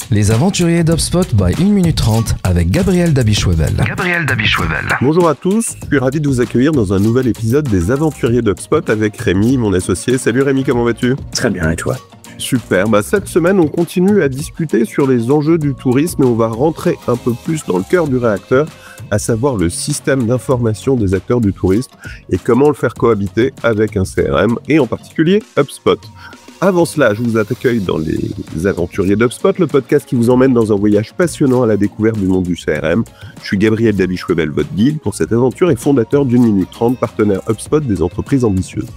Les aventuriers d'HubSpot by 1 minute 30 avec Gabriel Dabichouevel. Bonjour à tous, je suis ravi de vous accueillir dans un nouvel épisode des aventuriers d'HubSpot avec Rémi, mon associé. Salut Rémi, comment vas-tu ? Très bien, et toi ? Super, cette semaine on continue à discuter sur les enjeux du tourisme et on va rentrer un peu plus dans le cœur du réacteur, à savoir le système d'information des acteurs du tourisme et comment le faire cohabiter avec un CRM et en particulier HubSpot. Avant cela, je vous accueille dans les aventuriers d'HubSpot, le podcast qui vous emmène dans un voyage passionnant à la découverte du monde du CRM. Je suis Gabriel Dabichouevel, votre guide pour cette aventure et fondateur d'1 minute 30, partenaire HubSpot des entreprises ambitieuses.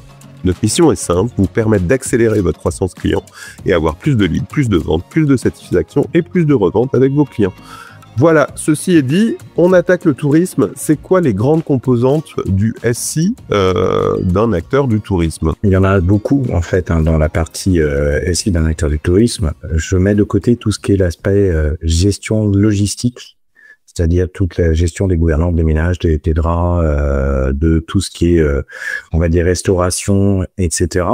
Notre mission est simple, vous permettre d'accélérer votre croissance client et avoir plus de leads, plus de ventes, plus de satisfaction et plus de reventes avec vos clients. Voilà, ceci est dit, on attaque le tourisme. C'est quoi les grandes composantes du SI d'un acteur du tourisme ? Il y en a beaucoup en fait dans la partie SI d'un acteur du tourisme. Je mets de côté tout ce qui est l'aspect gestion logistique, c'est-à-dire toute la gestion des gouvernantes, des ménages, des draps, de tout ce qui est, on va dire, restauration, etc.,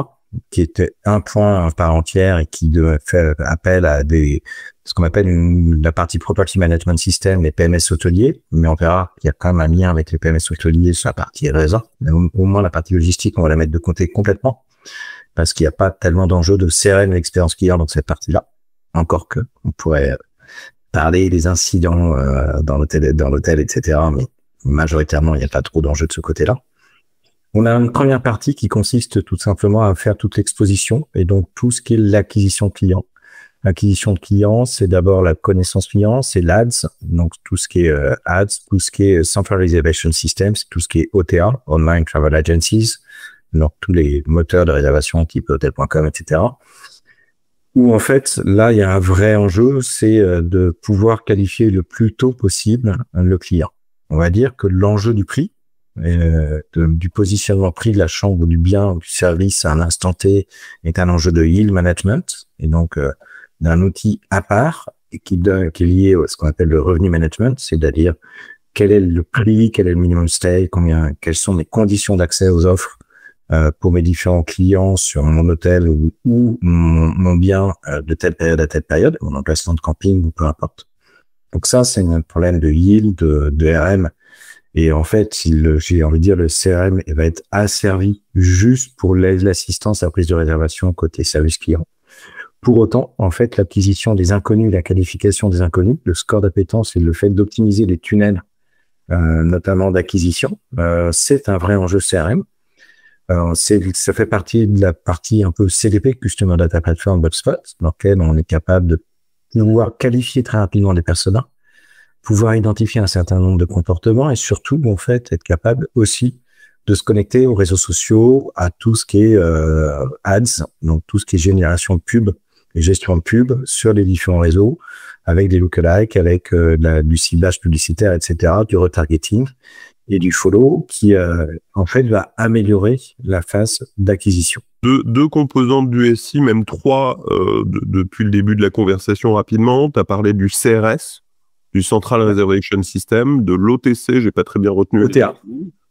qui était un point à part entière et qui devait faire appel à ce qu'on appelle la partie Property Management System, les PMS hôteliers, mais on verra qu'il y a quand même un lien avec les PMS hôteliers sur la partie réseau. Mais au moins, la partie logistique, on va la mettre de côté complètement, parce qu'il n'y a pas tellement d'enjeux de CRM et d'expérience client dans cette partie-là. Encore que, on pourrait parler des incidents dans l'hôtel, etc., mais majoritairement, il n'y a pas trop d'enjeux de ce côté-là. On a une première partie qui consiste tout simplement à faire toute l'exposition et donc tout ce qui est l'acquisition de clients. L'acquisition de clients, c'est d'abord la connaissance client, c'est l'ADS, donc tout ce qui est ads, tout ce qui est Central Reservation Systems, tout ce qui est OTA, Online Travel Agencies, donc tous les moteurs de réservation type hotel.com, etc. Où en fait, là, il y a un vrai enjeu, c'est de pouvoir qualifier le plus tôt possible le client. On va dire que l'enjeu du prix, du positionnement prix de la chambre ou du bien ou du service à un instant T est un enjeu de yield management et donc d'un outil à part et qui est lié à ce qu'on appelle le revenu management, c'est-à-dire quel est le prix, quel est le minimum stay, quelles sont mes conditions d'accès aux offres pour mes différents clients sur mon hôtel ou mon bien de telle période à telle période, mon emplacement de camping ou peu importe. Donc ça, c'est un problème de yield, de RM. Et en fait, j'ai envie de dire, le CRM va être asservi juste pour l'assistance à la prise de réservation côté service client. Pour autant, en fait, l'acquisition des inconnus, la qualification des inconnus, le score d'appétence et le fait d'optimiser les tunnels, notamment d'acquisition, c'est un vrai enjeu CRM. Ça fait partie de la partie un peu CDP, Customer Data Platform HubSpot, dans laquelle on est capable de pouvoir qualifier très rapidement des personas, pouvoir identifier un certain nombre de comportements et surtout, en fait, être capable aussi de se connecter aux réseaux sociaux, à tout ce qui est ads, donc tout ce qui est génération de pub et gestion de pub sur les différents réseaux, avec des lookalikes, avec du ciblage publicitaire, etc., du retargeting et du follow qui, en fait, va améliorer la phase d'acquisition. Deux composantes du SI, même trois depuis le début de la conversation rapidement. Tu as parlé du CRS, du Central Reservation System, de l'OTC, j'ai pas très bien retenu. OTA.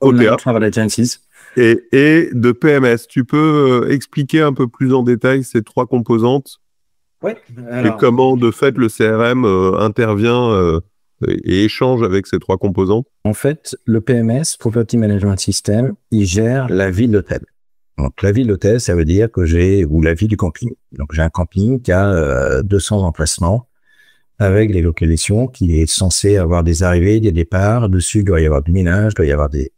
Online Travel Agencies. Et de PMS. Tu peux expliquer un peu plus en détail ces trois composantes ? Ouais. Et comment, de fait, le CRM intervient et échange avec ces trois composantes ? En fait, le PMS, Property Management System, il gère la vie de l'hôtel. Donc, la vie de l'hôtel, ça veut dire ou la vie du camping. Donc, j'ai un camping qui a 200 emplacements, avec les localisations qui est censé avoir des arrivées, des départs. Dessus, il doit y avoir du ménage, il doit y avoir des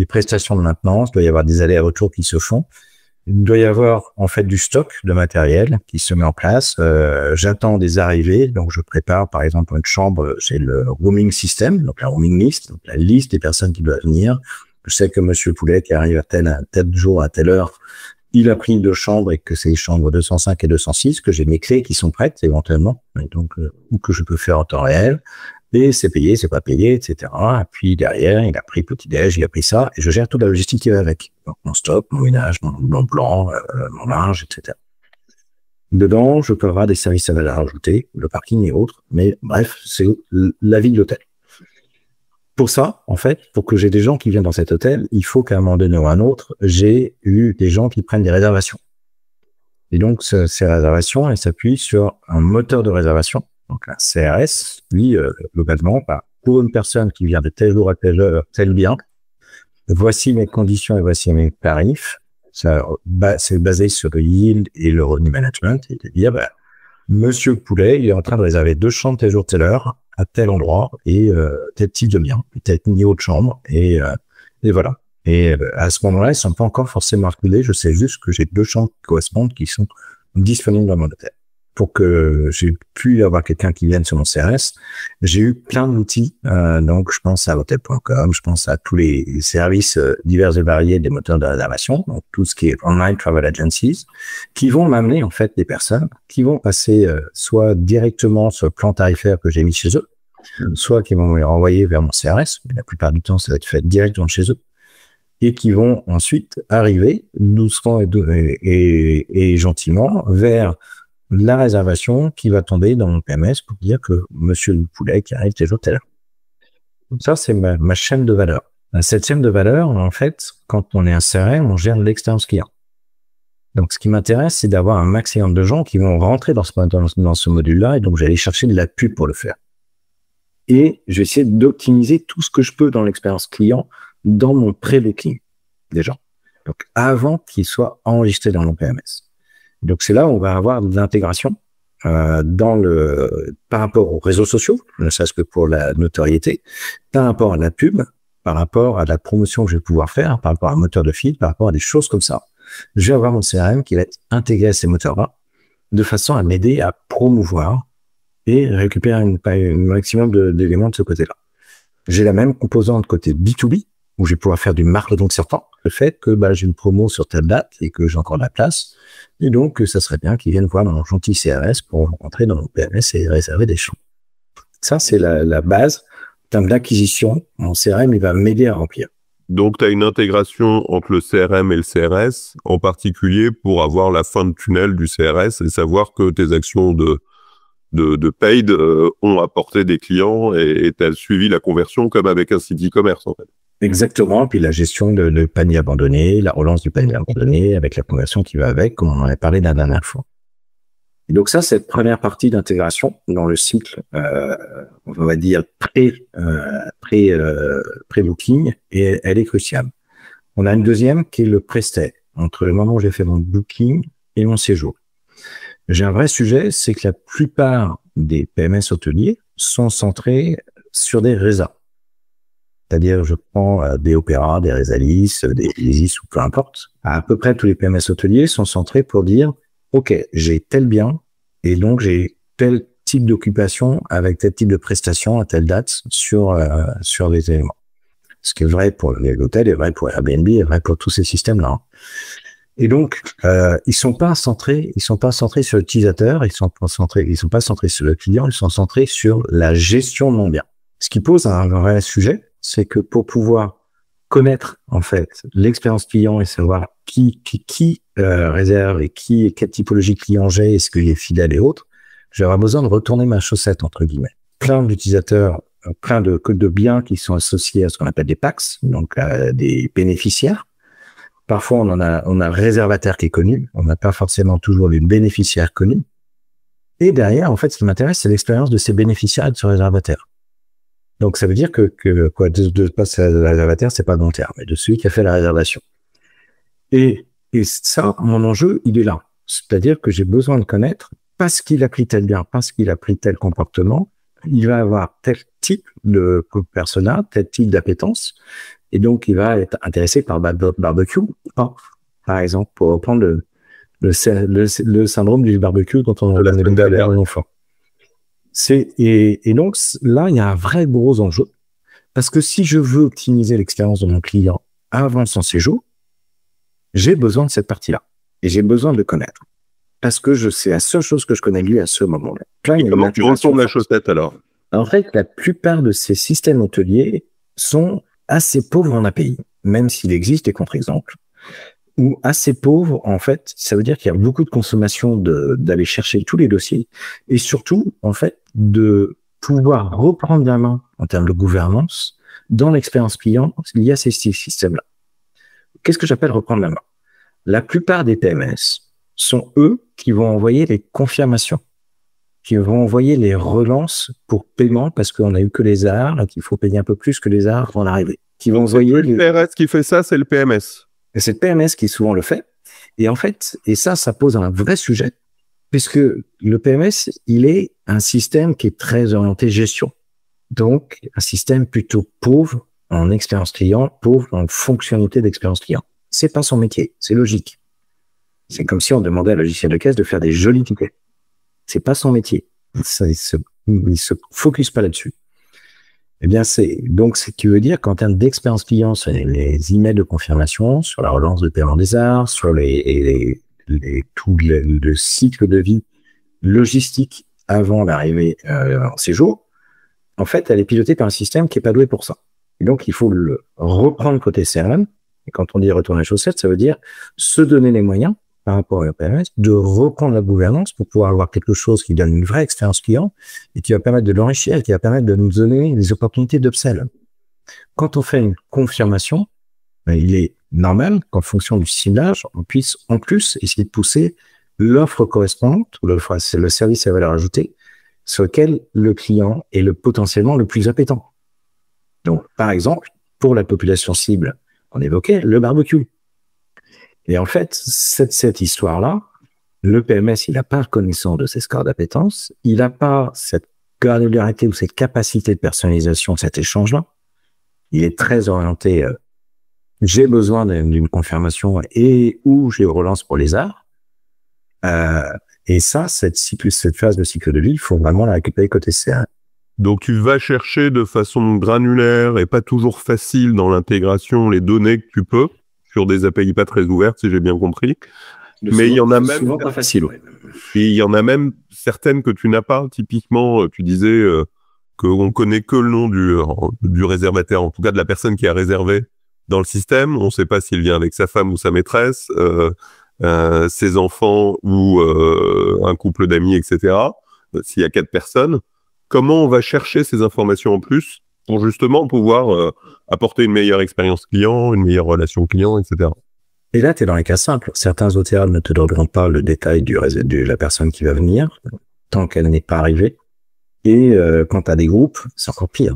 prestations de maintenance, il doit y avoir des allers-retours qui se font. Il doit y avoir en fait du stock de matériel qui se met en place. J'attends des arrivées, donc je prépare par exemple une chambre, c'est le rooming system, donc la rooming list, donc la liste des personnes qui doivent venir. Je sais que Monsieur Poulet qui arrive à tel jour, à telle heure, il a pris 2 chambres et que c'est les chambres 205 et 206, que j'ai mes clés qui sont prêtes éventuellement, et donc ou que je peux faire en temps réel, et c'est payé, c'est pas payé, etc. Et puis derrière, il a pris petit-déj, il a pris ça, et je gère toute la logistique qui va avec. Donc mon stock, mon ménage, mon blanc, mon linge, etc. Dedans, je peux avoir des services à valeur ajoutée, le parking et autres, mais bref, c'est la vie de l'hôtel. Pour ça, en fait, pour que j'ai des gens qui viennent dans cet hôtel, il faut qu'à un moment donné ou à un autre, j'ai eu des gens qui prennent des réservations. Et donc, ces réservations, elles s'appuient sur un moteur de réservation Donc, un CRS, lui, globalement, pour une personne qui vient de tel jour à telle heure, tel bien, voici mes conditions et voici mes tarifs. Ça, c'est basé sur le yield et le revenue management. Et de dire, Monsieur Poulet, il est en train de réserver 2 chambres tel jour, telle heure, à tel endroit, et tel type de bien, tel niveau de chambre, et voilà. Et à ce moment-là, ils sont pas encore forcément inclus. Je sais juste que j'ai 2 chambres qui correspondent, qui sont disponibles dans mon hôtel. Pour que j'ai pu avoir quelqu'un qui vienne sur mon CRS, j'ai eu plein d'outils. Donc, je pense à hotel.com, je pense à tous les services divers et variés des moteurs de réservation, donc tout ce qui est online travel agencies, qui vont m'amener en fait des personnes qui vont passer soit directement sur le plan tarifaire que j'ai mis chez eux, soit qui vont me les renvoyer vers mon CRS. Mais la plupart du temps, ça va être fait directement chez eux. Et qui vont ensuite arriver doucement et gentiment vers la réservation qui va tomber dans mon PMS pour dire que Monsieur le Poulet qui arrive tel jour, telle heure. Ça, c'est ma chaîne de valeur. Cette chaîne de valeur, en fait, quand on est un CRM, on gère l'expérience client. Donc, ce qui m'intéresse, c'est d'avoir un maximum de gens qui vont rentrer dans ce module-là, et donc j'allais chercher de la pub pour le faire. Et je vais essayer d'optimiser tout ce que je peux dans l'expérience client dans mon pré-booking, déjà. Donc, avant qu'il soit enregistré dans mon PMS. Donc, c'est là où on va avoir de l'intégration par rapport aux réseaux sociaux, ne serait-ce que pour la notoriété, par rapport à la pub, par rapport à la promotion que je vais pouvoir faire, par rapport à un moteur de feed, par rapport à des choses comme ça. Je vais avoir mon CRM qui va être intégré à ces moteurs-là, de façon à m'aider à promouvoir et récupérer un maximum d'éléments de ce côté-là. J'ai la même composante côté B2B, où je vais pouvoir faire du marketing sortant. Le fait que j'ai une promo sur telle date et que j'ai encore de la place. Et donc, ça serait bien qu'ils viennent voir mon gentil CRS pour rentrer dans mon PMS et réserver des chambres. Ça, c'est la base. En termes d'acquisition, mon CRM, il va m'aider à remplir. Donc, tu as une intégration entre le CRM et le CRS, en particulier pour avoir la fin de tunnel du CRS et savoir que tes actions de paid ont apporté des clients et tu as suivi la conversion comme avec un site e-commerce, en fait. Exactement. Puis la gestion de panier abandonné, la relance du panier abandonné avec la conversion qui va avec, comme on en avait parlé la dernière fois. Et donc ça, cette première partie d'intégration dans le cycle, on va dire pré-booking, et elle est cruciale. On a une deuxième qui est le pré-stay, entre le moment où j'ai fait mon booking et mon séjour. J'ai un vrai sujet, c'est que la plupart des PMS hôteliers sont centrés sur des résas. C'est-à-dire, je prends des Opéra, des Resalis, des Isis ou peu importe. À peu près tous les PMS hôteliers sont centrés pour dire, OK, j'ai tel bien et donc j'ai tel type d'occupation avec tel type de prestation à telle date sur les éléments. Ce qui est vrai pour l'hôtel est vrai pour Airbnb, est vrai pour tous ces systèmes-là. Et donc, ils sont pas centrés sur l'utilisateur, ils sont pas centrés sur le client, ils sont centrés sur la gestion de mon bien. Ce qui pose un vrai sujet, c'est que pour pouvoir connaître en fait l'expérience client et savoir qui réserve et quelle typologie de client j'ai, est-ce qu'il est fidèle et autres, j'aurai besoin de retourner ma chaussette entre guillemets. Plein d'utilisateurs, plein de biens qui sont associés à ce qu'on appelle des PACS, donc des bénéficiaires. Parfois on a un réservataire qui est connu, on n'a pas forcément toujours les bénéficiaires connus. Et derrière, en fait, ce qui m'intéresse, c'est l'expérience de ces bénéficiaires et de ce réservataire. Donc, ça veut dire que de passer à la réservataire, c'est pas long terme, mais de celui qui a fait la réservation. Et ça, mon enjeu, il est là. C'est-à-dire que j'ai besoin de connaître, parce qu'il a pris tel bien, parce qu'il a pris tel comportement, il va avoir tel type de persona, tel type d'appétence, et donc il va être intéressé par barbecue, par exemple, pour reprendre le syndrome du barbecue quand on la semaine dernière. Un enfant. Et donc, là, il y a un vrai gros enjeu. Parce que si je veux optimiser l'expérience de mon client avant son séjour, j'ai besoin de cette partie-là. Et j'ai besoin de le connaître. Parce que c'est la seule chose que je connais lui à ce moment-là. Et comment tu retournes la chaussette alors? En fait, la plupart de ces systèmes hôteliers sont assez pauvres en API. Même s'il existe des contre-exemples. Ou assez pauvres, en fait, ça veut dire qu'il y a beaucoup de consommation d'aller chercher tous les dossiers et surtout, en fait, de pouvoir reprendre la main en termes de gouvernance dans l'expérience client liée à ces systèmes-là. Qu'est-ce que j'appelle reprendre la main? La plupart des PMS sont eux qui vont envoyer les confirmations. qui vont envoyer les relances pour paiement parce qu'on n'a eu que les AR, et qu'il faut payer un peu plus que les AR avant l'arrivée. Qui vont envoyer le PRS qui fait ça, c'est le PMS. Et c'est le PMS qui souvent le fait. Et en fait, ça pose un vrai sujet, puisque le PMS, il est un système qui est très orienté gestion. Donc, un système plutôt pauvre en expérience client, pauvre en fonctionnalité d'expérience client. C'est pas son métier, c'est logique. C'est comme si on demandait à un logiciel de caisse de faire des jolis tickets. C'est pas son métier. Ça, il se focus pas là-dessus. Eh bien, donc, ce qui veut dire qu'en termes d'expérience client, sur les emails de confirmation, sur la relance de paiement des AR, sur tout le cycle de vie logistique avant l'arrivée en séjour, en fait, elle est pilotée par un système qui est pas doué pour ça. Et donc, il faut le reprendre côté CRM. Et quand on dit retourner la chaussette, ça veut dire se donner les moyens par rapport au PMS, de reprendre la gouvernance pour pouvoir avoir quelque chose qui donne une vraie expérience client et qui va permettre de l'enrichir, qui va permettre de nous donner des opportunités d'upsell. Quand on fait une confirmation, il est normal qu'en fonction du ciblage, on puisse en plus essayer de pousser l'offre correspondante ou c'est le service à valeur ajoutée sur lequel le client est potentiellement le plus appétant. Donc, par exemple, pour la population cible, on évoquait le barbecue. Et en fait, cette histoire-là, le PMS, il n'a pas connaissance de ces scores d'appétence, il n'a pas cette granularité ou cette capacité de personnalisation de cet échange-là. Il est très orienté, j'ai besoin d'une confirmation et ou j'ai relance pour les arts. Et ça, cette phase de cycle de vie, il faut vraiment la récupérer côté CRM. Donc, tu vas chercher de façon granulaire et pas toujours facile dans l'intégration les données que tu peux sur des API pas très ouvertes, si j'ai bien compris. Mais il y en a même souvent pas facile, ouais. Et il y en a même certaines que tu n'as pas. Typiquement, tu disais qu'on connaît que le nom du réservataire, en tout cas de la personne qui a réservé dans le système. On ne sait pas s'il vient avec sa femme ou sa maîtresse, ses enfants ou un couple d'amis, etc. S'il y a 4 personnes, comment on va chercher ces informations en plus pour justement pouvoir apporter une meilleure expérience client, une meilleure relation client, etc. Et là, tu es dans les cas simples. Certains OTA ne te donneront pas le détail de la personne qui va venir tant qu'elle n'est pas arrivée. Et quand tu as des groupes, c'est encore pire.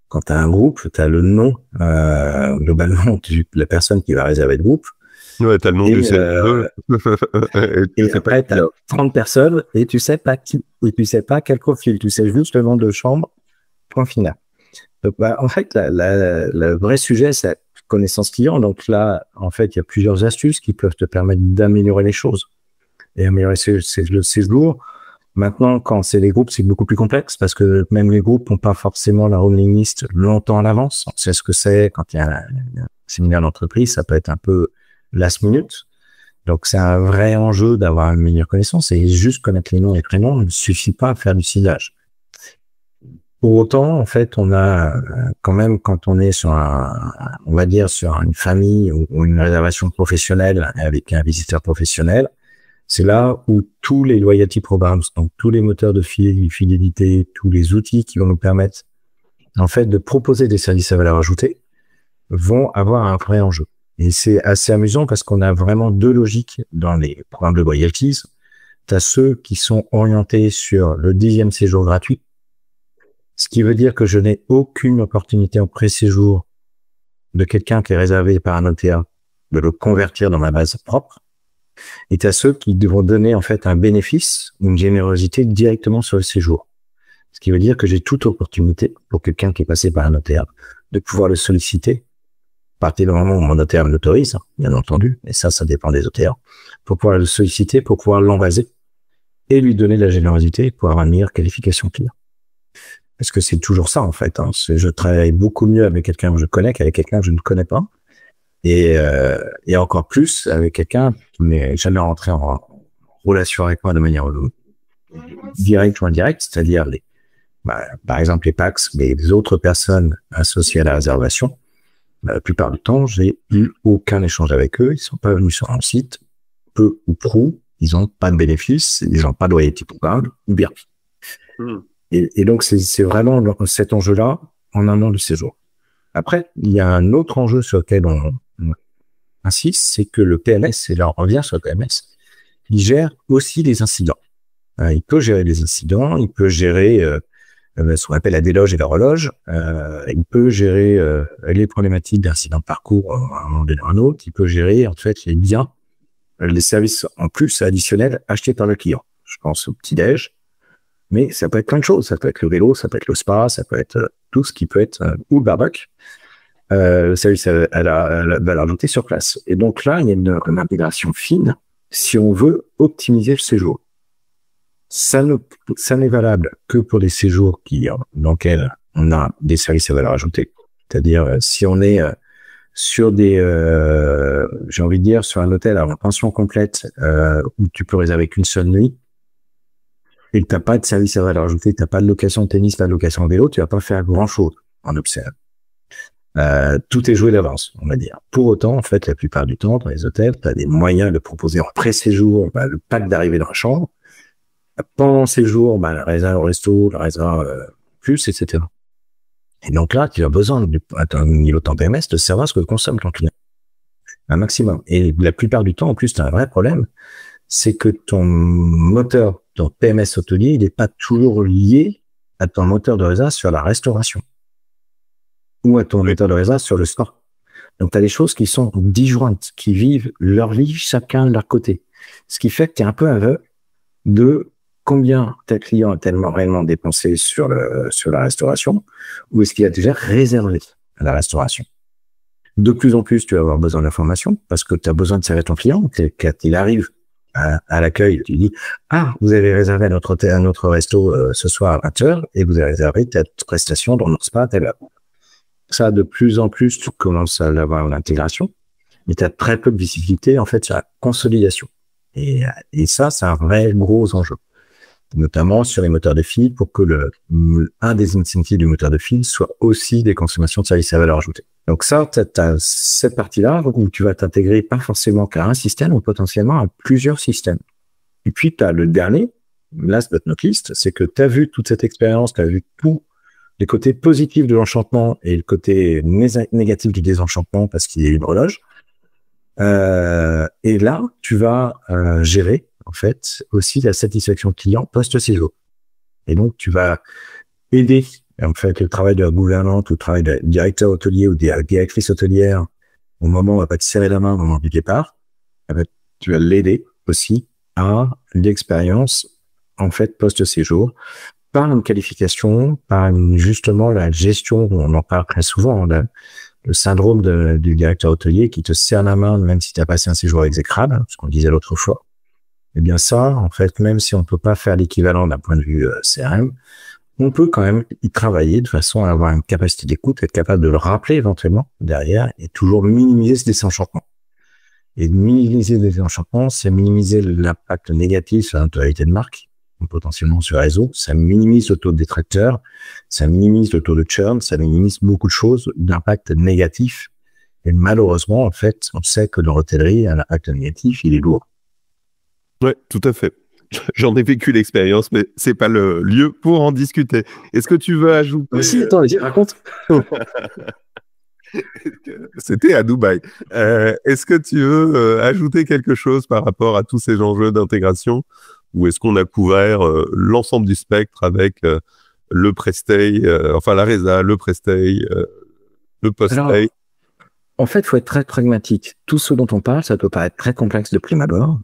Quand tu as un groupe, tu as le nom globalement de la personne qui va réserver le groupe. Ouais, tu as le nom du CE2. Et après, tu as 30 personnes et tu sais pas qui, et tu sais pas quel profil. Tu sais juste le nom de chambre, point final. Donc, en fait, le vrai sujet, c'est la connaissance client. Donc là, en fait, il y a plusieurs astuces qui peuvent te permettre d'améliorer les choses. Et améliorer le séjour. Maintenant, quand c'est des groupes, c'est beaucoup plus complexe parce que même les groupes n'ont pas forcément la mailing list longtemps à l'avance. On sait ce que c'est quand il y a un séminaire d'entreprise, ça peut être un peu last minute. Donc, c'est un vrai enjeu d'avoir une meilleure connaissance et juste connaître les noms et les prénoms ne suffit pas à faire du ciblage. Pour autant, en fait, on a quand même, quand on est sur on va dire sur une famille ou une réservation professionnelle avec un visiteur professionnel, c'est là où tous les loyalty programs, donc tous les moteurs de fidélité, tous les outils qui vont nous permettre, en fait, de proposer des services à valeur ajoutée, vont avoir un vrai enjeu. Et c'est assez amusant parce qu'on a vraiment 2 logiques dans les programmes de loyalties. Tu as ceux qui sont orientés sur le 10e séjour gratuit, ce qui veut dire que je n'ai aucune opportunité en pré-séjour de quelqu'un qui est réservé par un OTA de le convertir dans ma base propre. Et tu as ceux qui devront donner en fait un bénéfice, une générosité directement sur le séjour. Ce qui veut dire que j'ai toute opportunité pour quelqu'un qui est passé par un OTA de pouvoir le solliciter. À partir du moment où mon OTA me l'autorise, bien entendu, mais ça dépend des OTA, pour pouvoir le solliciter, pour pouvoir l'embaser et lui donner de la générosité pour avoir une meilleure qualification client. Parce que c'est toujours ça, en fait. Je travaille beaucoup mieux avec quelqu'un que je connais qu'avec quelqu'un que je ne connais pas. Et encore plus avec quelqu'un qui n'est jamais rentré en relation avec moi de manière directe ou indirecte, c'est-à-dire par exemple les PAX, mais les autres personnes associées à la réservation. La plupart du temps, j'ai eu aucun échange avec eux. Ils sont pas venus sur un site, peu ou prou. Ils n'ont pas de bénéfices, ils n'ont pas de loyalty programme, ou bien. Et donc, c'est vraiment cet enjeu-là en un an de séjour. Après, il y a un autre enjeu sur lequel on insiste, c'est que le PMS, et là on revient sur le PMS, il gère aussi les incidents. il peut gérer les incidents, il peut gérer ce qu'on appelle la déloge et la reloge, il peut gérer les problématiques d'incidents de parcours à un moment donné ou à un autre, il peut gérer en fait les biens, les services en plus additionnels achetés par le client. Je pense au petit-déj, mais ça peut être plein de choses. Ça peut être le vélo, ça peut être le spa, ça peut être tout ce qui peut être, ou le barbecue, le service à la valeur ajoutée sur place. Et donc là, il y a une intégration fine si on veut optimiser le séjour. Ça n'est valable que pour des séjours dans lesquels on a des services à valeur ajoutée. C'est-à-dire, si on est sur des, j'ai envie de dire, sur un hôtel en pension complète où tu peux réserver qu'une seule nuit et que t'as pas de service à valeur ajoutée, t'as pas de location de tennis, pas de location de vélo, tu vas pas faire grand-chose en observe. Tout est joué d'avance, on va dire. Pour autant, en fait, la plupart du temps, dans les hôtels, tu as des moyens de proposer en pré-séjour le pack d'arrivée dans la chambre. Pendant le séjour, le réserve au resto, le réserve plus, etc. Et donc là, tu as besoin, à ton niveau de temps PMS, de savoir ce que consomme ton client. Un maximum. Et la plupart du temps, en plus, tu as un vrai problème, c'est que ton moteur, ton PMS hôtelier, il n'est pas toujours lié à ton moteur de réserve sur la restauration ou à ton moteur de réserve sur le sport. Donc, tu as des choses qui sont disjointes, qui vivent leur vie chacun de leur côté. Ce qui fait que tu es un peu aveugle de combien tel client a tellement réellement dépensé sur la restauration ou est-ce qu'il a déjà réservé à la restauration. De plus en plus, tu vas avoir besoin d'informations parce que tu as besoin de servir ton client. Quand il arrive à l'accueil, tu dis « Ah, vous avez réservé à notre hôtel, à notre resto ce soir à 20h et vous avez réservé cette prestation dans notre spa à telle heure. » Ça, de plus en plus, tu commences à avoir l'intégration, mais tu as très peu de visibilité en fait sur la consolidation. Et ça, c'est un vrai gros enjeu, notamment sur les moteurs de fil pour que un des incentives du moteur de fil soit aussi des consommations de services à valeur ajoutée. Donc ça, tu as cette partie-là où tu vas t'intégrer pas forcément qu'à un système ou potentiellement à plusieurs systèmes. Et puis, tu as le dernier, last but not least, c'est que tu as vu toute cette expérience, tu as vu tous les côtés positifs de l'enchantement et le côté négatif du désenchantement parce qu'il y a une horloge. Et là, tu vas gérer en fait aussi la satisfaction client post-séjour. Et donc, tu vas aider en fait le travail de la gouvernante ou le travail de directeur hôtelier ou de directrice hôtelière au moment où on va pas te serrer la main au moment du départ. Tu vas l'aider aussi à l'expérience en fait post-séjour par une qualification, par justement la gestion, on en parle très souvent, le syndrome du directeur hôtelier qui te serre la main même si tu as passé un séjour exécrable, ce qu'on disait l'autre fois. Eh bien ça, en fait, même si on ne peut pas faire l'équivalent d'un point de vue CRM, on peut quand même y travailler de façon à avoir une capacité d'écoute, être capable de le rappeler éventuellement derrière et toujours minimiser ce désenchantement. Et minimiser le désenchantement, c'est minimiser l'impact négatif sur la notoriété de marque, potentiellement sur le réseau, ça minimise le taux de détracteurs, ça minimise le taux de churn, ça minimise beaucoup de choses d'impact négatif. Et malheureusement, en fait, on sait que dans l'hôtellerie, un impact négatif, il est lourd. Ouais, tout à fait. J'en ai vécu l'expérience, mais c'est pas le lieu pour en discuter. Est-ce que tu veux ajouter... Si, attends, vas-y, raconte. C'était à Dubaï. Est-ce que tu veux ajouter quelque chose par rapport à tous ces enjeux d'intégration ou est-ce qu'on a couvert l'ensemble du spectre avec le prestay, enfin la résa, le prestay, le post-stay? En fait, il faut être très pragmatique. Tout ce dont on parle, ça peut paraître très complexe de prime abord.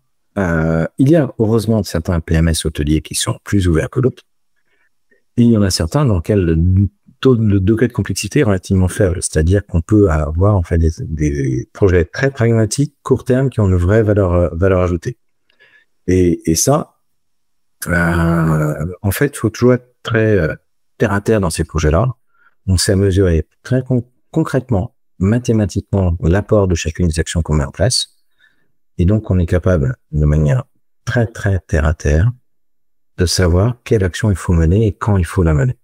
Il y a heureusement certains PMS hôteliers qui sont plus ouverts que d'autres. Et il y en a certains dans lesquels le degré de complexité est relativement faible. C'est-à-dire qu'on peut avoir en fait des projets très pragmatiques, court terme, qui ont une vraie valeur ajoutée. Et ça, en fait, il faut toujours être très terre à terre dans ces projets-là. On sait mesurer très concrètement, mathématiquement, l'apport de chacune des actions qu'on met en place. Et donc, on est capable, de manière très, très terre à terre, de savoir quelle action il faut mener et quand il faut la mener.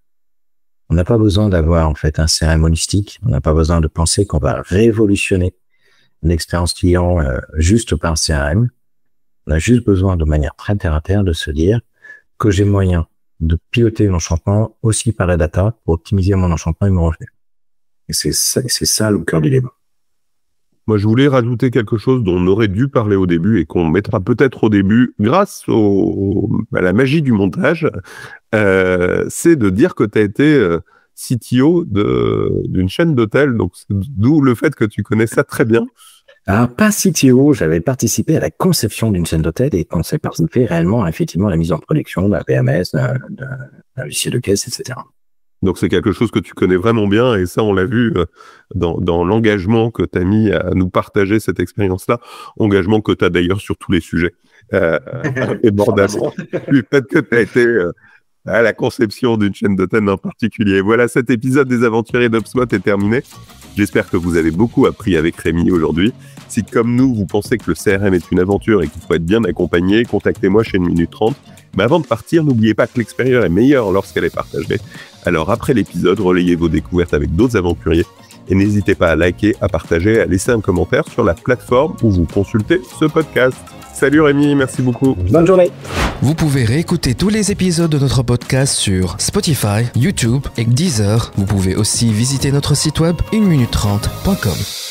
On n'a pas besoin d'avoir, en fait, un CRM holistique. On n'a pas besoin de penser qu'on va révolutionner l'expérience client juste par CRM. On a juste besoin, de manière très terre à terre, de se dire que j'ai moyen de piloter l'enchantement aussi par la data pour optimiser mon enchantement et mon revenu. Et c'est ça le cœur du débat. Moi, je voulais rajouter quelque chose dont on aurait dû parler au début et qu'on mettra peut-être au début grâce à la magie du montage. C'est de dire que tu as été CTO d'une chaîne d'hôtels, donc d'où le fait que tu connais ça très bien. Alors, pas CTO, j'avais participé à la conception d'une chaîne d'hôtels et on s'est participé réellement, effectivement, à la mise en production d'un PMS, d'un logiciel de caisse, etc. Donc, c'est quelque chose que tu connais vraiment bien et ça, on l'a vu dans l'engagement que tu as mis à nous partager cette expérience-là, engagement que tu as d'ailleurs sur tous les sujets. Et bordamment, du fait que tu as été à la conception d'une chaîne d'hôtels en particulier. Voilà, cet épisode des Aventuriers d'HubSpot est terminé. J'espère que vous avez beaucoup appris avec Rémi aujourd'hui. Si, comme nous, vous pensez que le CRM est une aventure et qu'il faut être bien accompagné, contactez-moi chez 1 minute 30. Mais avant de partir, n'oubliez pas que l'expérience est meilleure lorsqu'elle est partagée. Alors, après l'épisode, relayez vos découvertes avec d'autres aventuriers et n'hésitez pas à liker, à partager, à laisser un commentaire sur la plateforme où vous consultez ce podcast. Salut Rémi, merci beaucoup. Bonne journée. Vous pouvez réécouter tous les épisodes de notre podcast sur Spotify, YouTube et Deezer. Vous pouvez aussi visiter notre site web 1minute30.com.